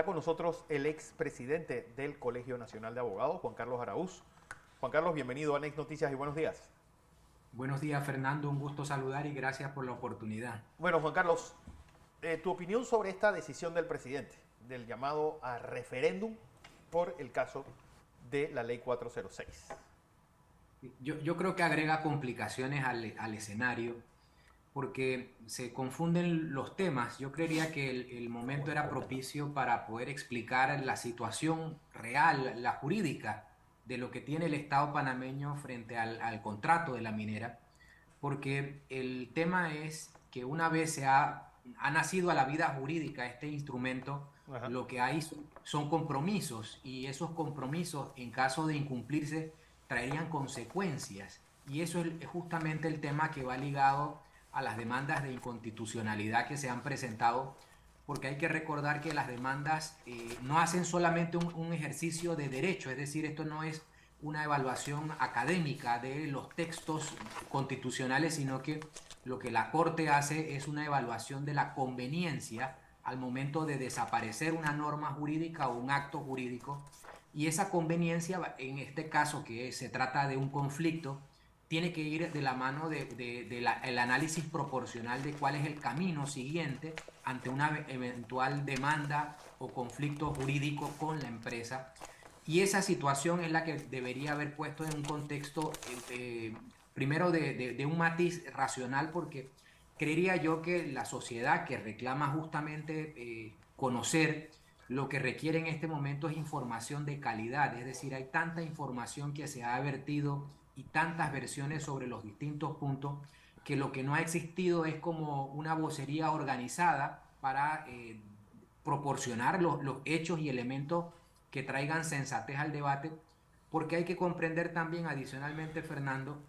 Está con nosotros el expresidente del Colegio Nacional de Abogados, Juan Carlos Araúz. Juan Carlos, bienvenido a Next Noticias y buenos días. Buenos días, Fernando. Un gusto saludar y gracias por la oportunidad. Bueno, Juan Carlos, tu opinión sobre esta decisión del presidente, del llamado a referéndum por el caso de la ley 406. Yo creo que agrega complicaciones al escenario porque se confunden los temas. Yo creería que el momento era propicio para poder explicar la situación real, la jurídica, de lo que tiene el Estado panameño frente al contrato de la minera, porque el tema es que una vez ha nacido a la vida jurídica este instrumento, Ajá. lo que hay son compromisos y esos compromisos en caso de incumplirse traerían consecuencias. Y eso es justamente el tema que va ligado a las demandas de inconstitucionalidad que se han presentado, porque hay que recordar que las demandas no hacen solamente un ejercicio de derecho, es decir, esto no es una evaluación académica de los textos constitucionales, sino que lo que la Corte hace es una evaluación de la conveniencia al momento de desaparecer una norma jurídica o un acto jurídico. Y esa conveniencia, en este caso que se trata de un conflicto, tiene que ir de la mano el análisis proporcional de cuál es el camino siguiente ante una eventual demanda o conflicto jurídico con la empresa. Y esa situación es la que debería haber puesto en un contexto, primero, de un matiz racional, porque creería yo que la sociedad que reclama justamente conocer lo que requiere en este momento es información de calidad. Es decir, hay tanta información que se ha vertido y tantas versiones sobre los distintos puntos que lo que no ha existido es como una vocería organizada para proporcionar los hechos y elementos que traigan sensatez al debate, porque hay que comprender también adicionalmente, Fernando,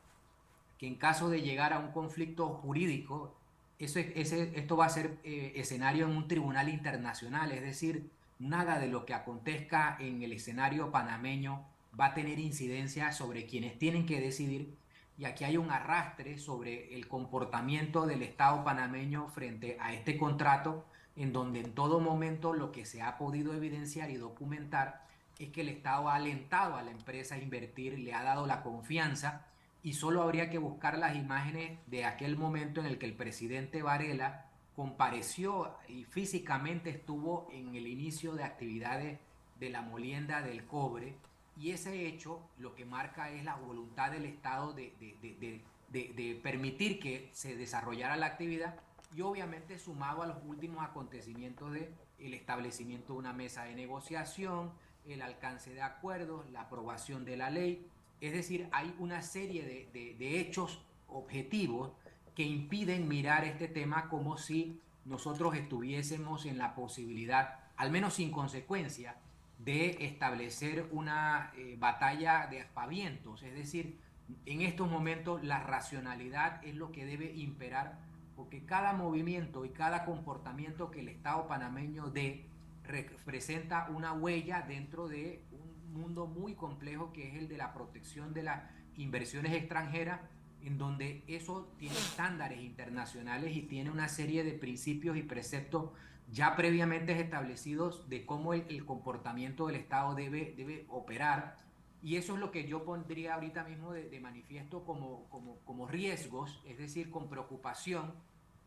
que en caso de llegar a un conflicto jurídico, esto va a ser escenario en un tribunal internacional, es decir, nada de lo que acontezca en el escenario panameño va a tener incidencia sobre quienes tienen que decidir, y aquí hay un arrastre sobre el comportamiento del Estado panameño frente a este contrato, en donde en todo momento lo que se ha podido evidenciar y documentar es que el Estado ha alentado a la empresa a invertir, le ha dado la confianza, y solo habría que buscar las imágenes de aquel momento en el que el presidente Varela compareció y físicamente estuvo en el inicio de actividades de la molienda del cobre, y ese hecho lo que marca es la voluntad del Estado de permitir que se desarrollara la actividad, y obviamente sumado a los últimos acontecimientos de el establecimiento de una mesa de negociación, el alcance de acuerdos, la aprobación de la ley. Es decir, hay una serie de hechos objetivos que impiden mirar este tema como si nosotros estuviésemos en la posibilidad, al menos sin consecuencia, de establecer una batalla de aspavientos. Es decir, en estos momentos la racionalidad es lo que debe imperar, porque cada movimiento y cada comportamiento que el Estado panameño dé representa una huella dentro de un mundo muy complejo que es el de la protección de las inversiones extranjeras, en donde eso tiene estándares internacionales y tiene una serie de principios y preceptos ya previamente establecidos de cómo el comportamiento del Estado debe operar. Y eso es lo que yo pondría ahorita mismo de manifiesto como riesgos, es decir, con preocupación,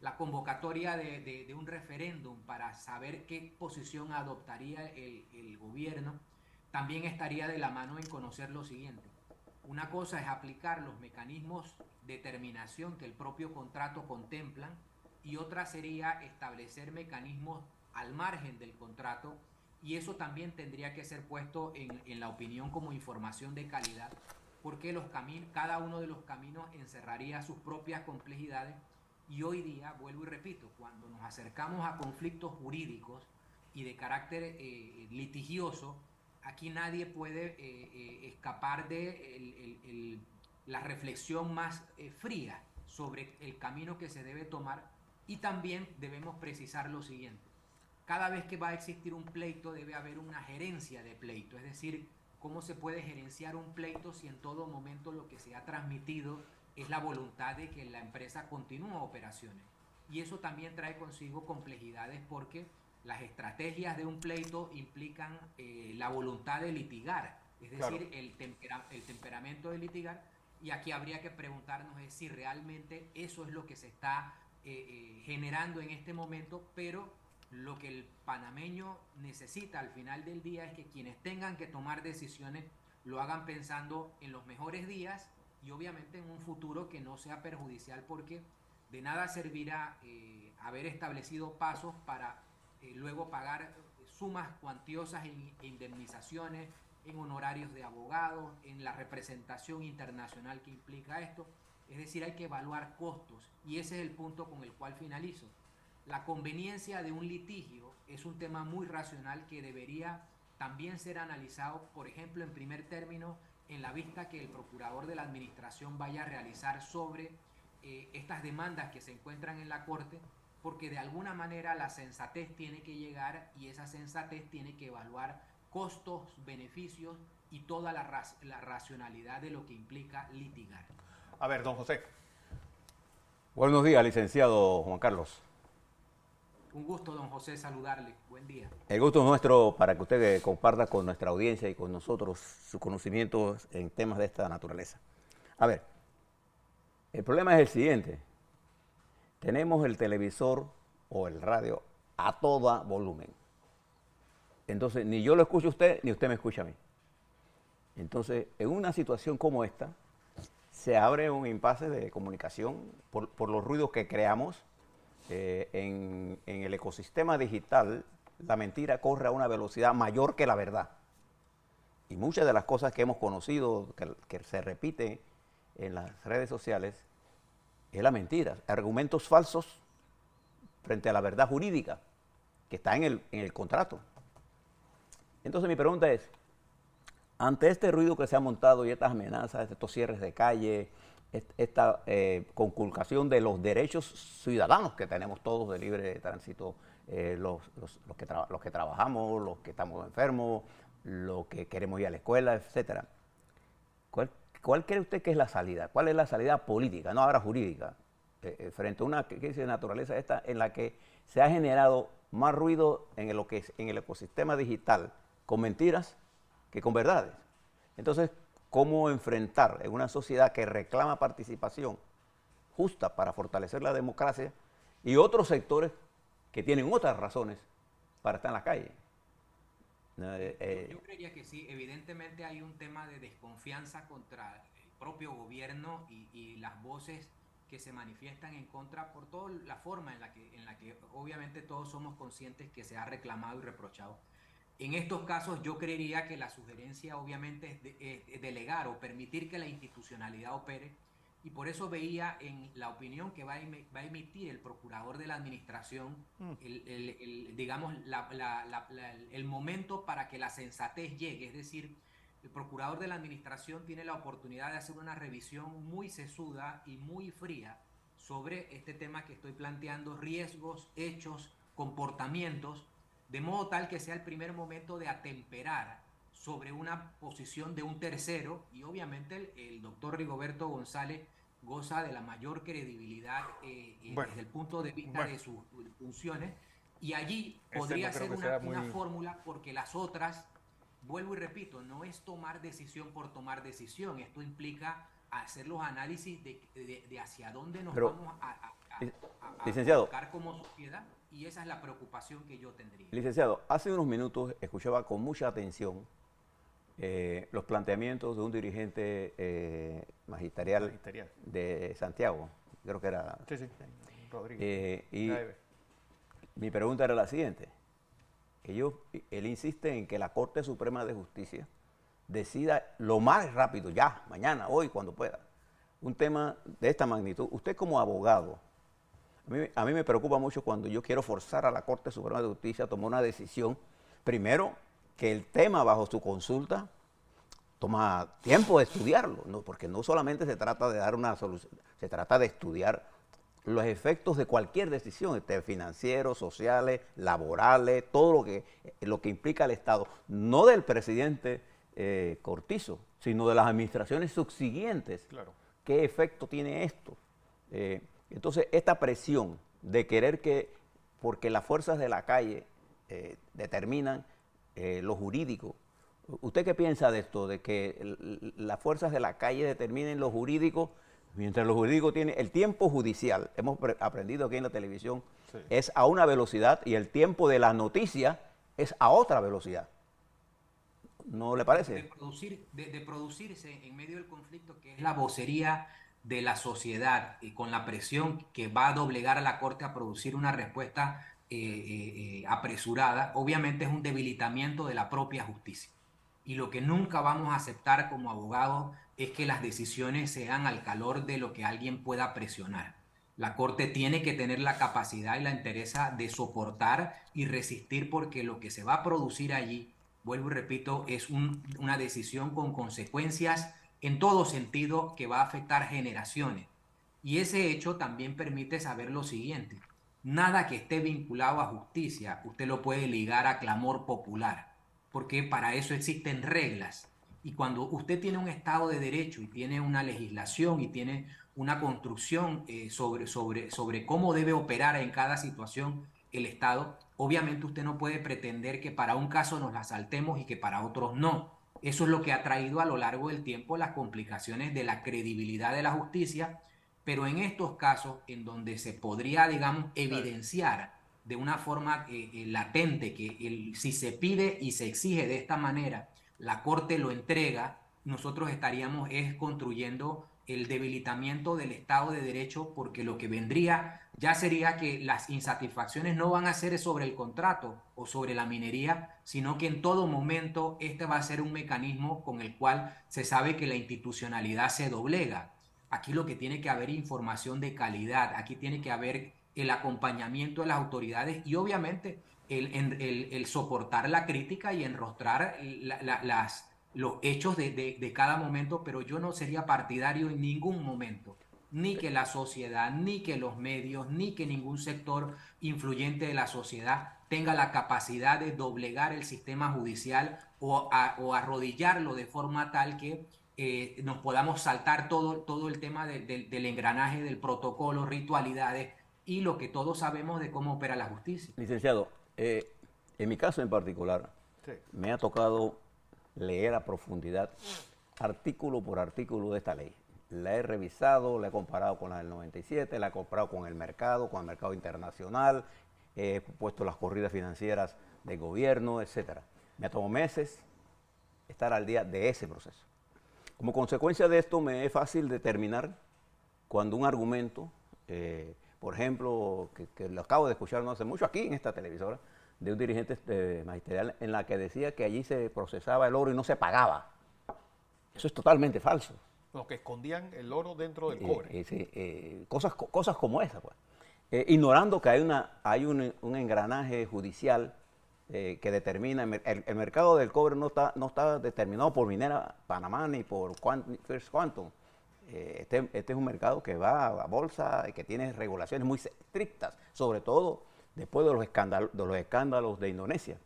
la convocatoria de un referéndum para saber qué posición adoptaría el gobierno. También estaría de la mano en conocer lo siguiente. Una cosa es aplicar los mecanismos de terminación que el propio contrato contemplan, y otra sería establecer mecanismos al margen del contrato, y eso también tendría que ser puesto en la opinión como información de calidad, porque cada uno de los caminos encerraría sus propias complejidades. Y hoy día, vuelvo y repito, cuando nos acercamos a conflictos jurídicos y de carácter litigioso, aquí nadie puede escapar de la reflexión más fría sobre el camino que se debe tomar, y también debemos precisar lo siguiente. Cada vez que va a existir un pleito debe haber una gerencia de pleito, es decir, cómo se puede gerenciar un pleito si en todo momento lo que se ha transmitido es la voluntad de que la empresa continúe operaciones. Y eso también trae consigo complejidades porque las estrategias de un pleito implican la voluntad de litigar, es decir, claro, el temperamento de litigar, y aquí habría que preguntarnos si realmente eso es lo que se está generando en este momento, pero lo que el panameño necesita al final del día es que quienes tengan que tomar decisiones lo hagan pensando en los mejores días y obviamente en un futuro que no sea perjudicial, porque de nada servirá haber establecido pasos para luego pagar sumas cuantiosas en indemnizaciones, en honorarios de abogados, en la representación internacional que implica esto. Es decir, hay que evaluar costos y ese es el punto con el cual finalizo. La conveniencia de un litigio es un tema muy racional que debería también ser analizado, por ejemplo, en primer término, en la vista que el procurador de la administración vaya a realizar sobre estas demandas que se encuentran en la Corte, porque de alguna manera la sensatez tiene que llegar y esa sensatez tiene que evaluar costos, beneficios y toda la racionalidad de lo que implica litigar. A ver, don José. Buenos días, licenciado Juan Carlos. Un gusto, don José, saludarle. Buen día. El gusto es nuestro para que usted comparta con nuestra audiencia y con nosotros sus conocimientos en temas de esta naturaleza. A ver, el problema es el siguiente. Tenemos el televisor o el radio a todo volumen. Entonces, ni yo lo escucho a usted, ni usted me escucha a mí. Entonces, en una situación como esta, se abre un impasse de comunicación por los ruidos que creamos. En el ecosistema digital, la mentira corre a una velocidad mayor que la verdad. Y muchas de las cosas que hemos conocido, que se repiten en las redes sociales, es la mentira. Argumentos falsos frente a la verdad jurídica que está en el contrato. Entonces mi pregunta es, ante este ruido que se ha montado y estas amenazas, estos cierres de calle, esta conculcación de los derechos ciudadanos que tenemos todos de libre tránsito, los que trabajamos, los que estamos enfermos, los que queremos ir a la escuela, etcétera. ¿Cuál cree usted que es la salida? ¿Cuál es la salida política, no ahora jurídica, frente a una crisis de naturaleza esta en la que se ha generado más ruido en el ecosistema digital con mentiras que con verdades? Entonces, ¿cómo enfrentar en una sociedad que reclama participación justa para fortalecer la democracia y otros sectores que tienen otras razones para estar en la calle? Yo creería que sí, evidentemente hay un tema de desconfianza contra el propio gobierno y las voces que se manifiestan en contra por toda la forma en la que obviamente todos somos conscientes que se ha reclamado y reprochado. En estos casos yo creería que la sugerencia obviamente es delegar o permitir que la institucionalidad opere, y por eso veía en la opinión que va a emitir el procurador de la administración digamos el momento para que la sensatez llegue. Es decir, el procurador de la administración tiene la oportunidad de hacer una revisión muy sesuda y muy fría sobre este tema que estoy planteando, riesgos, hechos, comportamientos, de modo tal que sea el primer momento de atemperar sobre una posición de un tercero, y obviamente el doctor Rigoberto González goza de la mayor credibilidad desde el punto de vista de sus funciones, y allí podría ser una fórmula, porque las otras, vuelvo y repito, no es tomar decisión por tomar decisión, esto implica hacer los análisis de hacia dónde nos vamos a buscar como sociedad. Y esa es la preocupación que yo tendría. Licenciado, hace unos minutos escuchaba con mucha atención los planteamientos de un dirigente magisterial de Santiago. Creo que era... Sí, Rodríguez. Y mi pregunta era la siguiente. Él insiste en que la Corte Suprema de Justicia decida lo más rápido, ya, mañana, hoy, cuando pueda, un tema de esta magnitud. Usted como abogado, a mí me preocupa mucho cuando yo quiero forzar a la Corte Suprema de Justicia a tomar una decisión. Primero, que el tema bajo su consulta toma tiempo de estudiarlo, ¿no? Porque no solamente se trata de dar una solución, se trata de estudiar los efectos de cualquier decisión, financieros, sociales, laborales, todo lo que implica el Estado, no del presidente Cortizo, sino de las administraciones subsiguientes. Claro. ¿Qué efecto tiene esto? Entonces, esta presión de querer porque las fuerzas de la calle determinan lo jurídico. ¿Usted qué piensa de esto, de que las fuerzas de la calle determinen lo jurídico, mientras lo jurídico tiene el tiempo judicial? Hemos aprendido aquí en la televisión, sí, es a una velocidad y el tiempo de la noticia es a otra velocidad. ¿No le parece? De producirse en medio del conflicto, que es la vocería de la sociedad, y con la presión que va a doblegar a la Corte a producir una respuesta apresurada, obviamente es un debilitamiento de la propia justicia. Y lo que nunca vamos a aceptar como abogados es que las decisiones sean al calor de lo que alguien pueda presionar. La Corte tiene que tener la capacidad y la entereza de soportar y resistir, porque lo que se va a producir allí, vuelvo y repito, es una decisión con consecuencias en todo sentido que va a afectar generaciones. Y ese hecho también permite saber lo siguiente: nada que esté vinculado a justicia usted lo puede ligar a clamor popular, porque para eso existen reglas. Y cuando usted tiene un Estado de Derecho y tiene una legislación y tiene una construcción sobre cómo debe operar en cada situación el Estado, obviamente usted no puede pretender que para un caso nos la saltemos y que para otros no. Eso es lo que ha traído a lo largo del tiempo las complicaciones de la credibilidad de la justicia, pero en estos casos en donde se podría, digamos, evidenciar de una forma latente que si se pide y se exige de esta manera, la Corte lo entrega, nosotros estaríamos construyendo el debilitamiento del Estado de Derecho, porque lo que vendría ya sería que las insatisfacciones no van a ser sobre el contrato o sobre la minería, sino que en todo momento este va a ser un mecanismo con el cual se sabe que la institucionalidad se doblega. Aquí lo que tiene que haber información de calidad, aquí tiene que haber el acompañamiento de las autoridades y obviamente el soportar la crítica y enrostrar los hechos de cada momento, pero yo no sería partidario en ningún momento, ni que la sociedad, ni que los medios, ni que ningún sector influyente de la sociedad tenga la capacidad de doblegar el sistema judicial o arrodillarlo de forma tal que nos podamos saltar todo el tema del engranaje, del protocolo, ritualidades y lo que todos sabemos de cómo opera la justicia. Licenciado, en mi caso en particular, sí, me ha tocado leer a profundidad artículo por artículo de esta ley. La he revisado, la he comparado con la del 97, la he comparado con el mercado internacional, he puesto las corridas financieras del gobierno, etc. Me ha tomado meses estar al día de ese proceso. Como consecuencia de esto, me es fácil determinar cuando un argumento, por ejemplo, que lo acabo de escuchar no hace mucho aquí en esta televisora, de un dirigente magisterial en la que decía que allí se procesaba el oro y no se pagaba. Eso es totalmente falso. Los que escondían el oro dentro del cobre. Sí, cosas como esa, pues. Ignorando que hay un engranaje judicial que determina, el mercado del cobre no está determinado por Minera Panamá ni por First Quantum. Este es un mercado que va a bolsa y que tiene regulaciones muy estrictas, sobre todo después de los escándalos de Indonesia.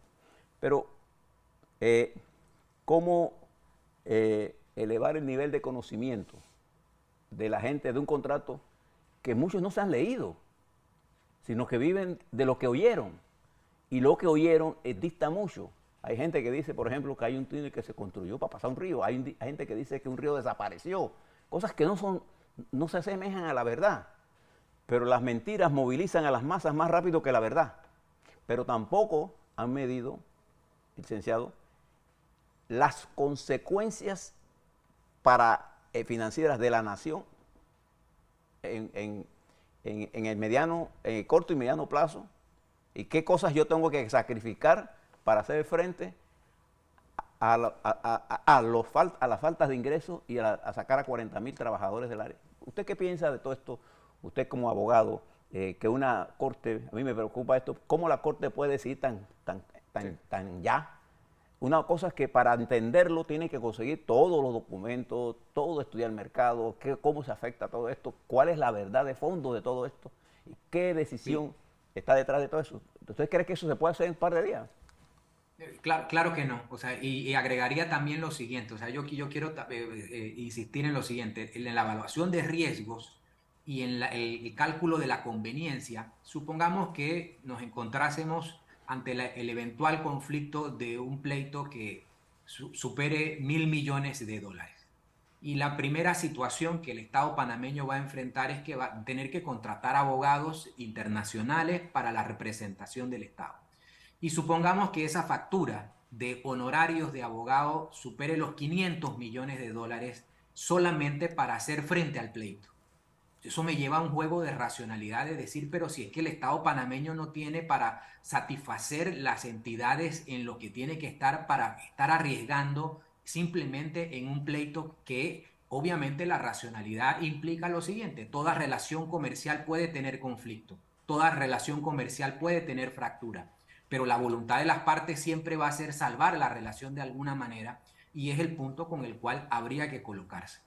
Pero, ¿cómo elevar el nivel de conocimiento de la gente de un contrato que muchos no se han leído, sino que viven de lo que oyeron? Y lo que oyeron dista mucho. Hay gente que dice, por ejemplo, que hay un túnel que se construyó para pasar un río. Hay gente que dice que un río desapareció. Cosas que no se asemejan a la verdad. Pero las mentiras movilizan a las masas más rápido que la verdad. Pero tampoco han medido, licenciado, las consecuencias financieras de la nación en el corto y mediano plazo, y qué cosas yo tengo que sacrificar para hacer frente a las faltas de ingresos y a sacar a 40.000 trabajadores del área. ¿Usted qué piensa de todo esto? Usted como abogado, que una corte, a mí me preocupa esto, ¿cómo la corte puede decidir tan ya? Una cosa es que para entenderlo tiene que conseguir todos los documentos, todo estudiar el mercado, cómo se afecta todo esto, cuál es la verdad de fondo de todo esto, y qué decisión está detrás de todo eso. ¿Usted cree que eso se puede hacer en un par de días? Claro que no. O sea, y agregaría también lo siguiente. O sea, yo quiero insistir en lo siguiente. En la evaluación de riesgos y en el cálculo de la conveniencia, supongamos que nos encontrásemos ante el eventual conflicto de un pleito que supere 1.000 millones de dólares. Y la primera situación que el Estado panameño va a enfrentar es que va a tener que contratar abogados internacionales para la representación del Estado. Y supongamos que esa factura de honorarios de abogado supere los 500 millones de dólares solamente para hacer frente al pleito. Eso me lleva a un juego de racionalidad de decir, pero si es que el Estado panameño no tiene para satisfacer las entidades en lo que tiene que estar para estar arriesgando simplemente en un pleito que obviamente la racionalidad implica lo siguiente: toda relación comercial puede tener conflicto, toda relación comercial puede tener fractura, pero la voluntad de las partes siempre va a ser salvar la relación de alguna manera, y es el punto con el cual habría que colocarse.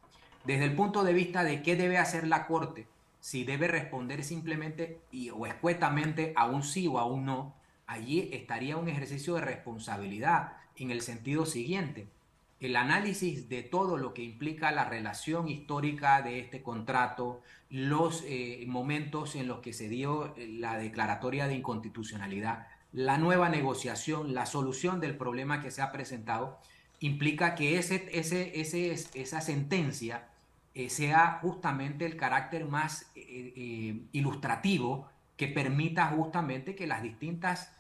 Desde el punto de vista de qué debe hacer la Corte, si debe responder simplemente o escuetamente a un sí o a un no, allí estaría un ejercicio de responsabilidad en el sentido siguiente: el análisis de todo lo que implica la relación histórica de este contrato, los momentos en los que se dio la declaratoria de inconstitucionalidad, la nueva negociación, la solución del problema que se ha presentado, implica que esa sentencia sea justamente el carácter más ilustrativo, que permita justamente que las distintas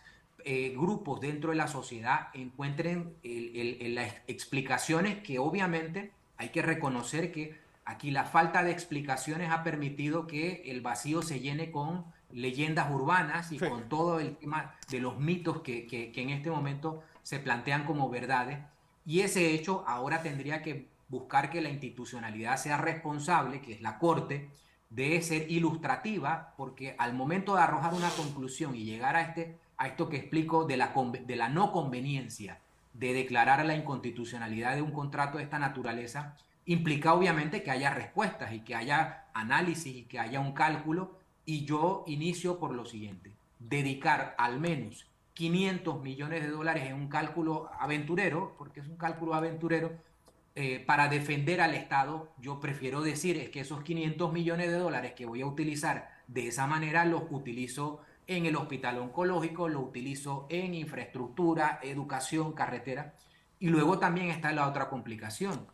grupos dentro de la sociedad encuentren las explicaciones, que obviamente hay que reconocer que aquí la falta de explicaciones ha permitido que el vacío se llene con leyendas urbanas y Sí. con todo el tema de los mitos que en este momento se plantean como verdades. Y ese hecho ahora tendría que buscar que la institucionalidad sea responsable, que es la Corte, de ser ilustrativa, porque al momento de arrojar una conclusión y llegar a esto que explico de la no conveniencia de declarar la inconstitucionalidad de un contrato de esta naturaleza, implica obviamente que haya respuestas y que haya análisis y que haya un cálculo. Y yo inicio por lo siguiente: dedicar al menos 500 millones de dólares en un cálculo aventurero, porque es un cálculo aventurero, para defender al Estado. Yo prefiero decir es que esos 500 millones de dólares que voy a utilizar de esa manera los utilizo en el hospital oncológico, lo utilizo en infraestructura, educación, carretera. Y luego también está la otra complicación: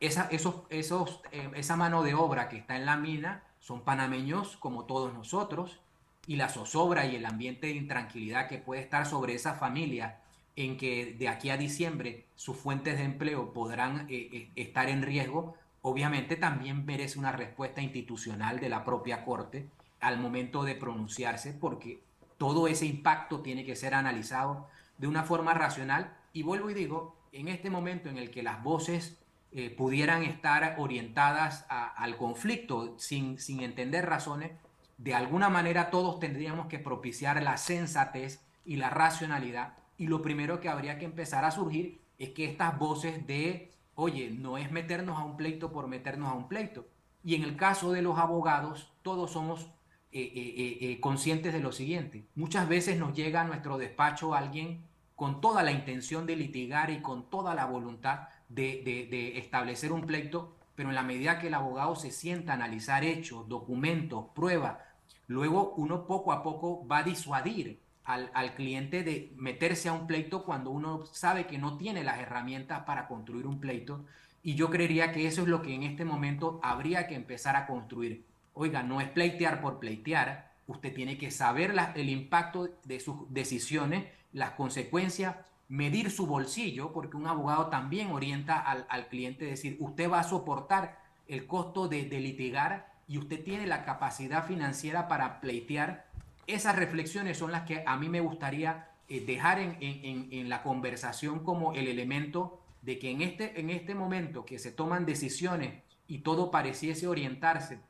esa mano de obra que está en la mina son panameños como todos nosotros, y la zozobra y el ambiente de intranquilidad que puede estar sobre esa familia, en que de aquí a diciembre sus fuentes de empleo podrán estar en riesgo, obviamente también merece una respuesta institucional de la propia Corte al momento de pronunciarse, porque todo ese impacto tiene que ser analizado de una forma racional. Y vuelvo y digo, en este momento en el que las voces pudieran estar orientadas al conflicto sin entender razones, de alguna manera todos tendríamos que propiciar la sensatez y la racionalidad. Y lo primero que habría que empezar a surgir es que estas voces de, oye, no es meternos a un pleito por meternos a un pleito. Y en el caso de los abogados, todos somos conscientes de lo siguiente: muchas veces nos llega a nuestro despacho alguien con toda la intención de litigar y con toda la voluntad de establecer un pleito, pero en la medida que el abogado se sienta a analizar hechos, documentos, pruebas, luego uno poco a poco va a disuadir al cliente de meterse a un pleito cuando uno sabe que no tiene las herramientas para construir un pleito. Y yo creería que eso es lo que en este momento habría que empezar a construir. Oiga, no es pleitear por pleitear, usted tiene que saber el impacto de sus decisiones, las consecuencias, medir su bolsillo, porque un abogado también orienta al cliente, decir, usted va a soportar el costo de litigar y usted tiene la capacidad financiera para pleitear. Esas reflexiones son las que a mí me gustaría dejar en la conversación como el elemento de que en este momento que se toman decisiones y todo pareciese orientarse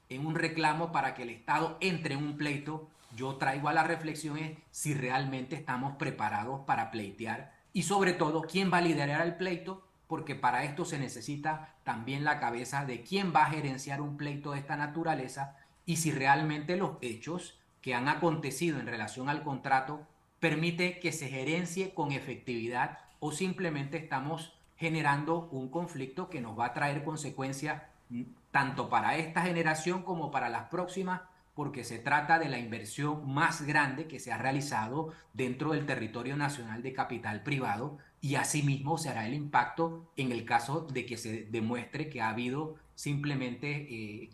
en un reclamo para que el Estado entre en un pleito, yo traigo a la reflexión es si realmente estamos preparados para pleitear, y sobre todo quién va a liderar el pleito, porque para esto se necesita también la cabeza de quién va a gerenciar un pleito de esta naturaleza, y si realmente los hechos que han acontecido en relación al contrato permite que se gerencie con efectividad, o simplemente estamos generando un conflicto que nos va a traer consecuencias tanto para esta generación como para las próximas, porque se trata de la inversión más grande que se ha realizado dentro del territorio nacional de capital privado, y asimismo se hará el impacto en el caso de que se demuestre que ha habido simplemente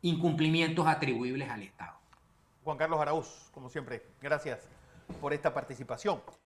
incumplimientos atribuibles al Estado. Juan Carlos Araúz, como siempre, gracias por esta participación.